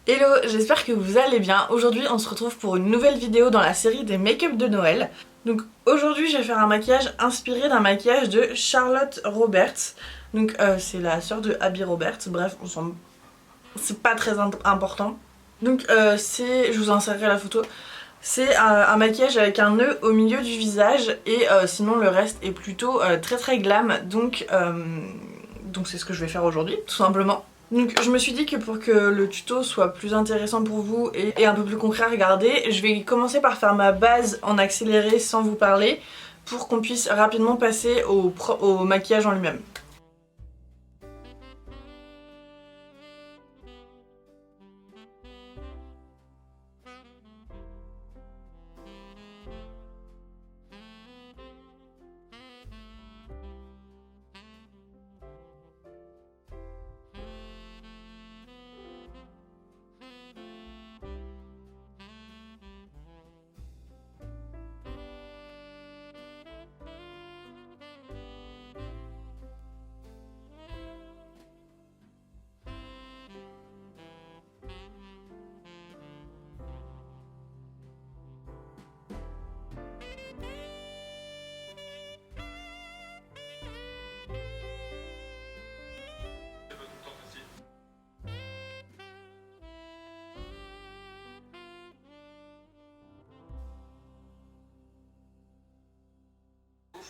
Hello, j'espère que vous allez bien. Aujourd'hui on se retrouve pour une nouvelle vidéo dans la série des make-up de Noël. Donc aujourd'hui je vais faire un maquillage inspiré d'un maquillage de Charlotte Roberts. Donc c'est la sœur de Abby Roberts, bref c'est pas très important. Donc je vous insérerai la photo. C'est un maquillage avec un nœud au milieu du visage et sinon le reste est plutôt très glam. Donc c'est ce que je vais faire aujourd'hui tout simplement. Donc je me suis dit que pour que le tuto soit plus intéressant pour vous et un peu plus concret à regarder, je vais commencer par faire ma base en accéléré sans vous parler pour qu'on puisse rapidement passer au maquillage en lui-même.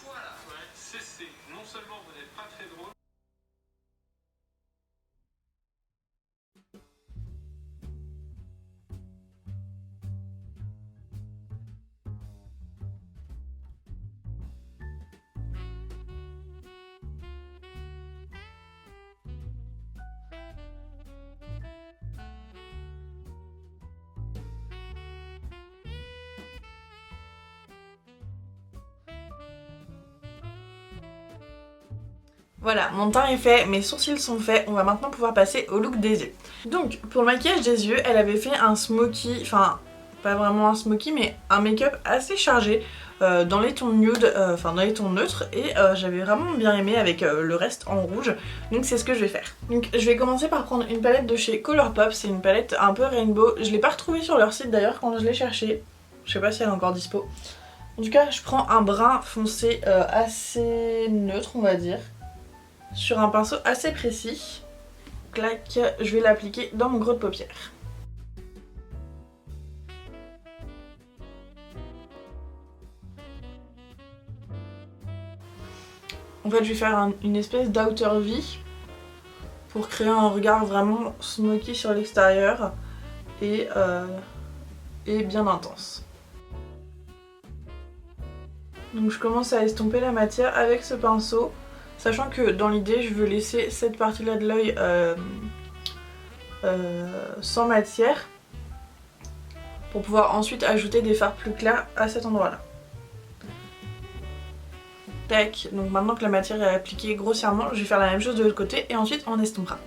Voilà, ouais, c'est non seulement vous n'êtes pas très drôle. Voilà, mon teint est fait, mes sourcils sont faits, on va maintenant pouvoir passer au look des yeux. Donc pour le maquillage des yeux, elle avait fait un smoky, enfin pas vraiment un smoky mais un make-up assez chargé dans les tons nude, enfin dans les tons neutres et j'avais vraiment bien aimé avec le reste en rouge, donc c'est ce que je vais faire. Donc je vais commencer par prendre une palette de chez Colourpop, c'est une palette un peu rainbow, je l'ai pas retrouvée sur leur site d'ailleurs quand je l'ai cherchée, je sais pas si elle est encore dispo. En tout cas je prends un brun foncé assez neutre on va dire, sur un pinceau assez précis. Clac, je vais l'appliquer dans mon creux de paupière. En fait, je vais faire une espèce d'outer V pour créer un regard vraiment smoky sur l'extérieur et bien intense. Donc je commence à estomper la matière avec ce pinceau, sachant que dans l'idée je veux laisser cette partie là de l'œil sans matière pour pouvoir ensuite ajouter des fards plus clairs à cet endroit là. Tac, donc maintenant que la matière est appliquée grossièrement, je vais faire la même chose de l'autre côté et ensuite on estompera.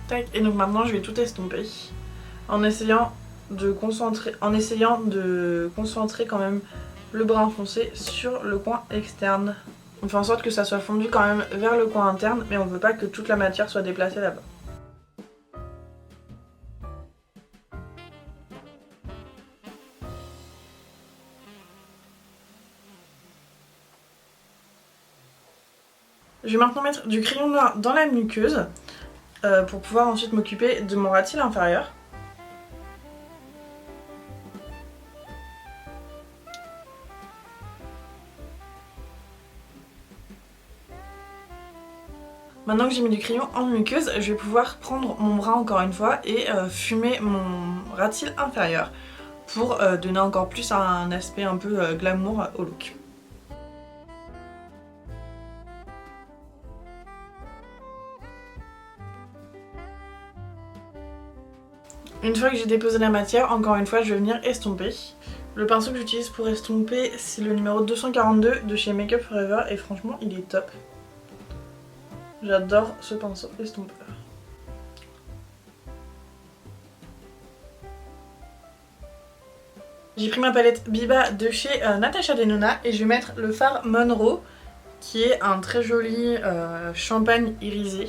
Tac, et donc maintenant je vais tout estomper en essayant de concentrer quand même le brun foncé sur le coin externe. On fait en sorte que ça soit fondu quand même vers le coin interne, mais on veut pas que toute la matière soit déplacée là-bas. Je vais maintenant mettre du crayon noir dans la muqueuse pour pouvoir ensuite m'occuper de mon ras de cils inférieur. Maintenant que j'ai mis du crayon en muqueuse, je vais pouvoir prendre mon bras encore une fois et fumer mon ras de cils inférieur pour donner encore plus un aspect un peu glamour au look. Une fois que j'ai déposé la matière, encore une fois, je vais venir estomper. Le pinceau que j'utilise pour estomper, c'est le numéro 242 de chez Make Up Forever et franchement, il est top. J'adore ce pinceau estompeur. J'ai pris ma palette Biba de chez Natasha Denona et je vais mettre le fard Monroe qui est un très joli champagne irisé.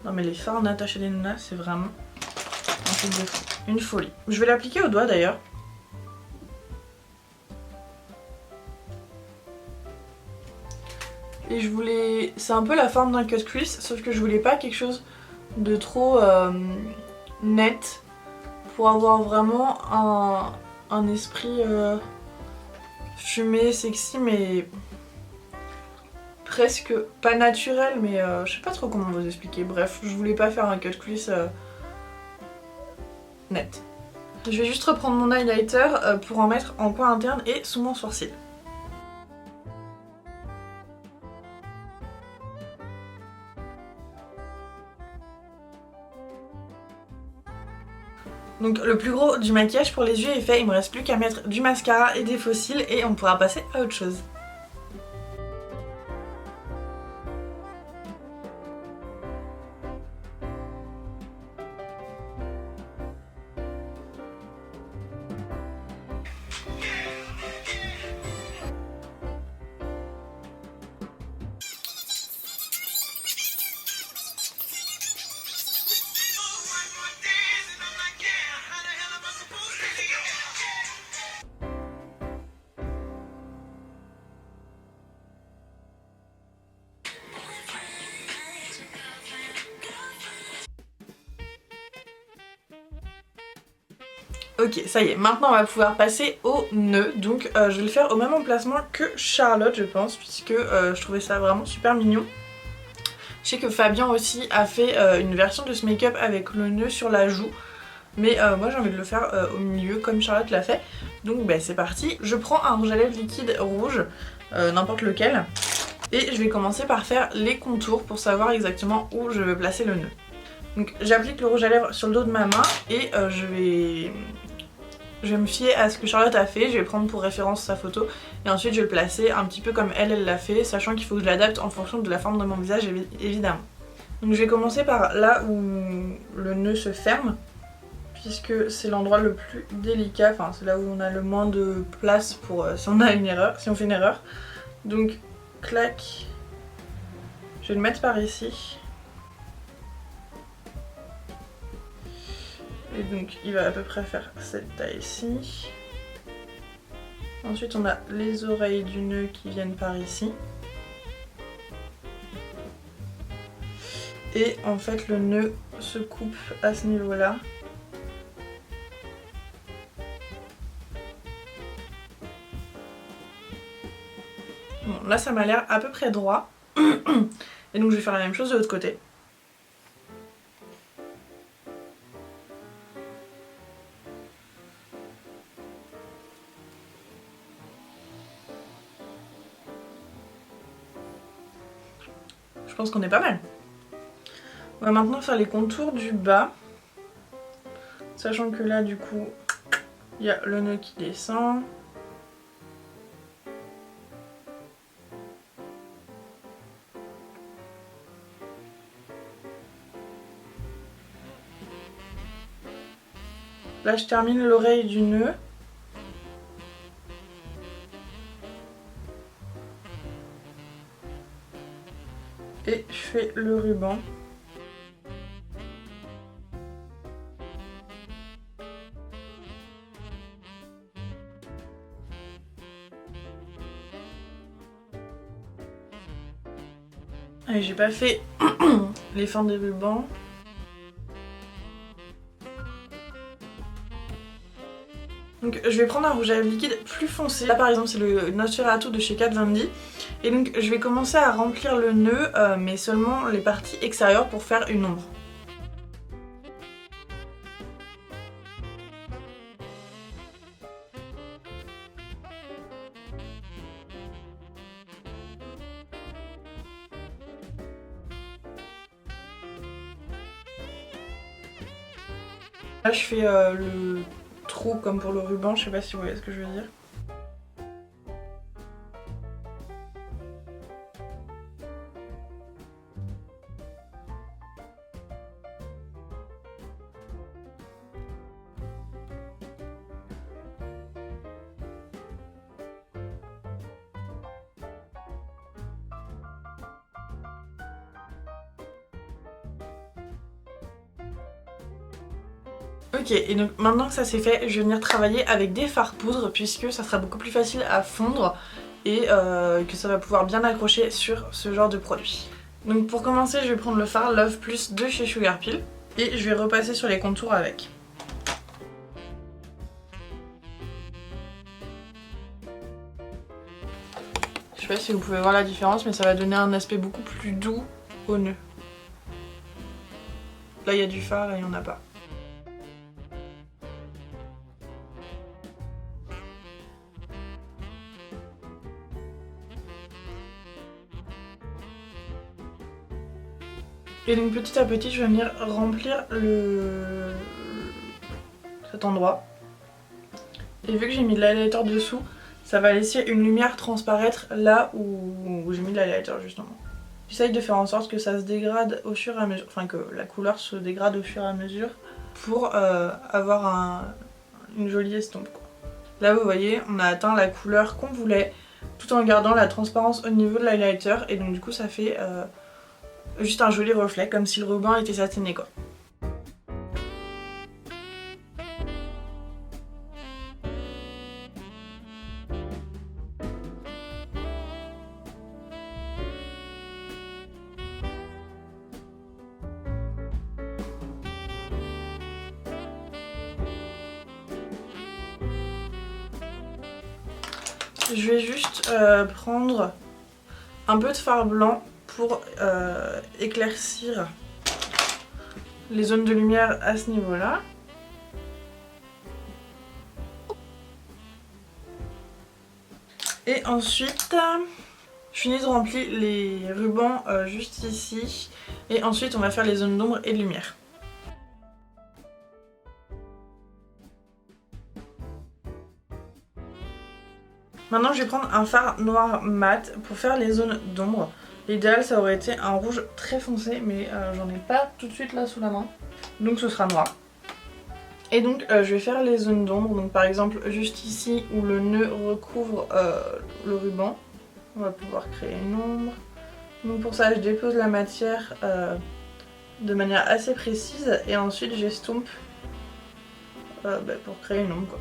Non mais les fards Natasha Denona, c'est vraiment un truc de fou. Une folie. Je vais l'appliquer au doigt d'ailleurs. Et je voulais... C'est un peu la forme d'un cut crease, sauf que je voulais pas quelque chose de trop net pour avoir vraiment un esprit fumé, sexy, mais presque pas naturel, mais je sais pas trop comment vous expliquer. Bref, je voulais pas faire un cut crease net. Je vais juste reprendre mon highlighter pour en mettre en coin interne et sous mon sourcil. Donc le plus gros du maquillage pour les yeux est fait, il me reste plus qu'à mettre du mascara et des faux cils et on pourra passer à autre chose. Ok, ça y est, maintenant on va pouvoir passer au nœud. Donc je vais le faire au même emplacement que Charlotte, je pense, puisque je trouvais ça vraiment super mignon. Je sais que Fabien aussi a fait une version de ce make-up avec le nœud sur la joue. Mais moi j'ai envie de le faire au milieu comme Charlotte l'a fait. Donc bah, c'est parti. Je prends un rouge à lèvres liquide rouge, n'importe lequel. Et je vais commencer par faire les contours pour savoir exactement où je vais placer le nœud. Donc j'applique le rouge à lèvres sur le dos de ma main et je vais me fier à ce que Charlotte a fait, je vais prendre pour référence sa photo et ensuite je vais le placer un petit peu comme elle l'a fait, sachant qu'il faut que je l'adapte en fonction de la forme de mon visage évidemment. Donc je vais commencer par là où le nœud se ferme, puisque c'est l'endroit le plus délicat, enfin c'est là où on a le moins de place pour si on a une erreur, si on fait une erreur. Donc clac, je vais le mettre par ici. Et donc il va à peu près faire cette taille-ci. Ensuite on a les oreilles du nœud qui viennent par ici. Et en fait le nœud se coupe à ce niveau-là. Bon là ça m'a l'air à peu près droit. Et donc je vais faire la même chose de l'autre côté. Je pense qu'on est pas mal. On va maintenant faire les contours du bas. Sachant que là du coup, il y a le nœud qui descend. Là je termine l'oreille du nœud. Et je fais le ruban. Allez, j'ai pas fait les fins des rubans. Donc je vais prendre un rouge à lèvres liquide plus foncé. Là par exemple c'est le Nosferatu de chez Kat Von D. Et donc je vais commencer à remplir le nœud mais seulement les parties extérieures pour faire une ombre. Là je fais le trou comme pour le ruban, je sais pas si vous voyez ce que je veux dire. Ok, et donc maintenant que ça c'est fait, je vais venir travailler avec des fards poudre puisque ça sera beaucoup plus facile à fondre et que ça va pouvoir bien accrocher sur ce genre de produit. Donc pour commencer, je vais prendre le fard Love Plus de chez Sugar Pill et je vais repasser sur les contours avec. Je sais pas si vous pouvez voir la différence, mais ça va donner un aspect beaucoup plus doux au nœud. Là il y a du fard et il n'y en a pas. Et donc petit à petit je vais venir remplir cet endroit. Et vu que j'ai mis de l'highlighter dessous, ça va laisser une lumière transparaître là où j'ai mis de l'highlighter justement. J'essaye de faire en sorte que ça se dégrade au fur et à mesure, enfin que la couleur se dégrade au fur et à mesure pour avoir une jolie estompe quoi. Là vous voyez, on a atteint la couleur qu'on voulait tout en gardant la transparence au niveau de l'highlighter et donc du coup ça fait juste un joli reflet, comme si le ruban était satiné quoi. Je vais juste prendre un peu de fard blanc pour éclaircir les zones de lumière à ce niveau-là. Et ensuite, je finis de remplir les rubans juste ici. Et ensuite, on va faire les zones d'ombre et de lumière. Maintenant, je vais prendre un fard noir mat pour faire les zones d'ombre. L'idéal, ça aurait été un rouge très foncé, mais j'en ai pas tout de suite là sous la main. Donc ce sera noir. Et donc je vais faire les zones d'ombre. Donc par exemple, juste ici où le nœud recouvre le ruban, on va pouvoir créer une ombre. Donc pour ça, je dépose la matière de manière assez précise et ensuite j'estompe pour créer une ombre quoi.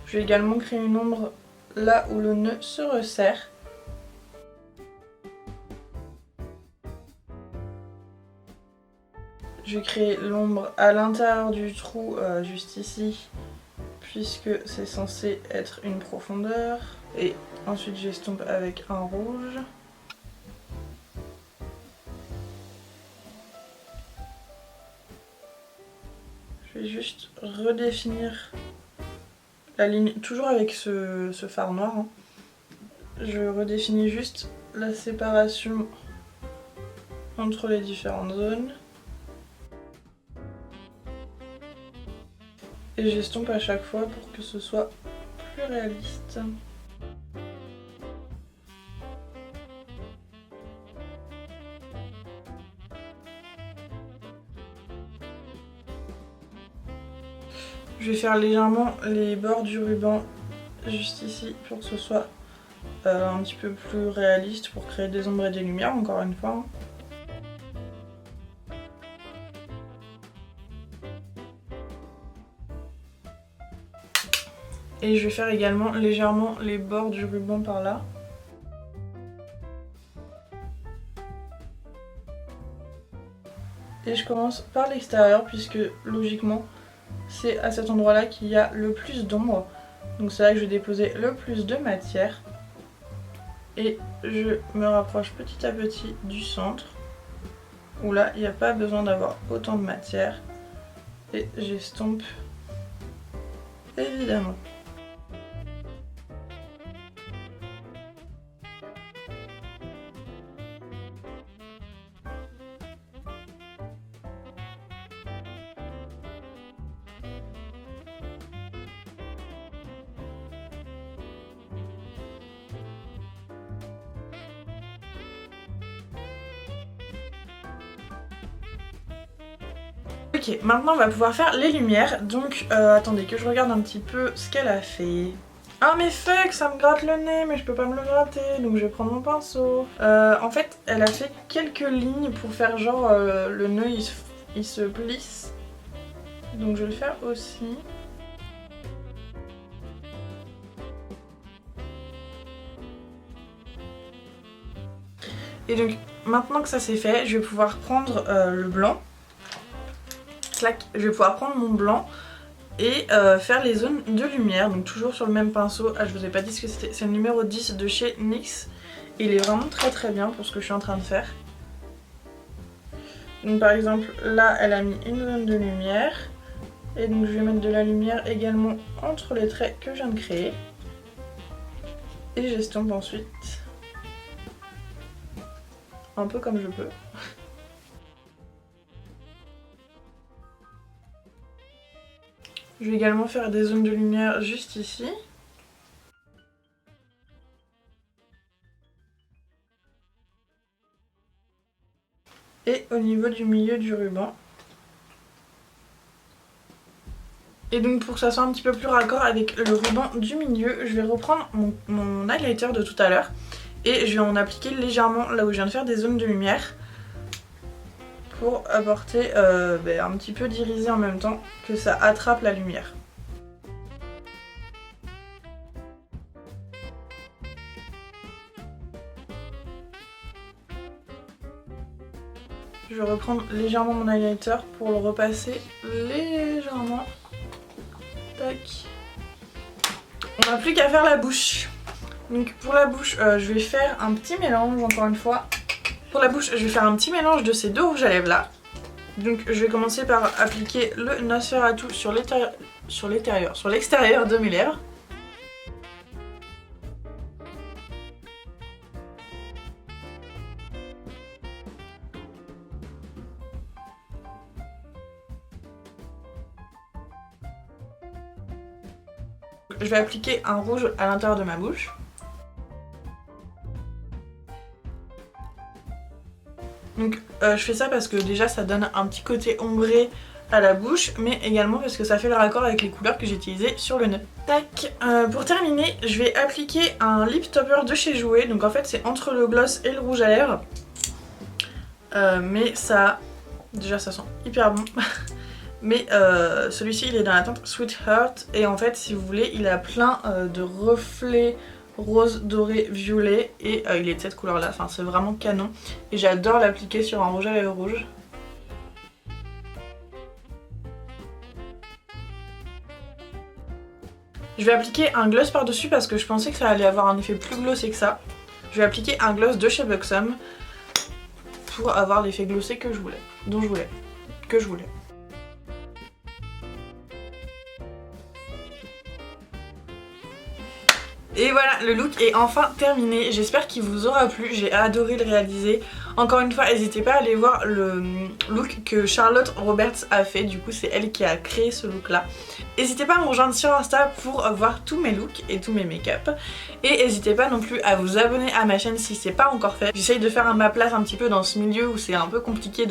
Je vais également créer une ombre là où le nœud se resserre. Je vais créer l'ombre à l'intérieur du trou, juste ici, puisque c'est censé être une profondeur. Et ensuite j'estompe avec un rouge. Je vais juste redéfinir la ligne, toujours avec ce fard noir. Hein. Je redéfinis juste la séparation entre les différentes zones. Et j'estompe à chaque fois pour que ce soit plus réaliste. Je vais faire légèrement les bords du ruban juste ici pour que ce soit un petit peu plus réaliste pour créer des ombres et des lumières encore une fois. Et je vais faire également légèrement les bords du ruban par là. Et je commence par l'extérieur puisque logiquement c'est à cet endroit là qu'il y a le plus d'ombre. Donc c'est là que je vais déposer le plus de matière. Et je me rapproche petit à petit du centre. Où là il n'y a pas besoin d'avoir autant de matière. Et j'estompe évidemment. Ok, maintenant on va pouvoir faire les lumières. Donc attendez que je regarde un petit peu ce qu'elle a fait. Ah mais fuck, ça me gratte le nez, mais je peux pas me le gratter, donc je vais prendre mon pinceau. En fait, elle a fait quelques lignes pour faire genre le nœud il se plisse. Donc je vais le faire aussi. Et donc maintenant que ça c'est fait, je vais pouvoir prendre le blanc. Clac, je vais pouvoir prendre mon blanc et faire les zones de lumière, donc toujours sur le même pinceau. Ah, je vous ai pas dit ce que c'était, c'est le numéro 10 de chez NYX. Il est vraiment très bien pour ce que je suis en train de faire. Donc par exemple là elle a mis une zone de lumière et donc je vais mettre de la lumière également entre les traits que je viens de créer. Et j'estompe ensuite un peu comme je peux. Je vais également faire des zones de lumière juste ici. Et au niveau du milieu du ruban. Et donc pour que ça soit un petit peu plus raccord avec le ruban du milieu, je vais reprendre mon highlighter de tout à l'heure. Et je vais en appliquer légèrement là où je viens de faire des zones de lumière. Pour apporter un petit peu d'irisé en même temps que ça attrape la lumière. Je vais reprendre légèrement mon highlighter pour le repasser légèrement. Tac. On n'a plus qu'à faire la bouche. Donc pour la bouche, je vais faire un petit mélange encore une fois. Pour la bouche, je vais faire un petit mélange de ces deux rouges à lèvres là. Donc je vais commencer par appliquer le Nosferatu sur l'extérieur de mes lèvres. Je vais appliquer un rouge à l'intérieur de ma bouche. Donc je fais ça parce que déjà ça donne un petit côté ombré à la bouche, mais également parce que ça fait le raccord avec les couleurs que j'ai utilisées sur le nœud. Tac. Pour terminer, je vais appliquer un lip topper de chez Jouer. Donc en fait c'est entre le gloss et le rouge à lèvres. Mais ça... Déjà ça sent hyper bon. Mais celui-ci il est dans la teinte Sweetheart. Et en fait si vous voulez il a plein de reflets rose, doré, violet. Et il est de cette couleur là, enfin c'est vraiment canon. Et j'adore l'appliquer sur un rouge à lèvres rouge. Je vais appliquer un gloss par dessus parce que je pensais que ça allait avoir un effet plus glossé que ça. Je vais appliquer un gloss de chez Buxom pour avoir l'effet glossé que je voulais, que je voulais. Et voilà, le look est enfin terminé, j'espère qu'il vous aura plu, j'ai adoré le réaliser. Encore une fois, n'hésitez pas à aller voir le look que Charlotte Roberts a fait, du coup c'est elle qui a créé ce look là. N'hésitez pas à me rejoindre sur Insta pour voir tous mes looks et tous mes make-up. Et n'hésitez pas non plus à vous abonner à ma chaîne si c'est pas encore fait. J'essaye de faire ma place un petit peu dans ce milieu où c'est un peu compliqué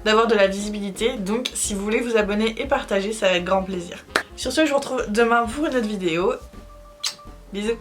d'avoir de la visibilité. Donc si vous voulez vous abonner et partager, ça va être grand plaisir. Sur ce, je vous retrouve demain pour une autre vidéo. Bisous.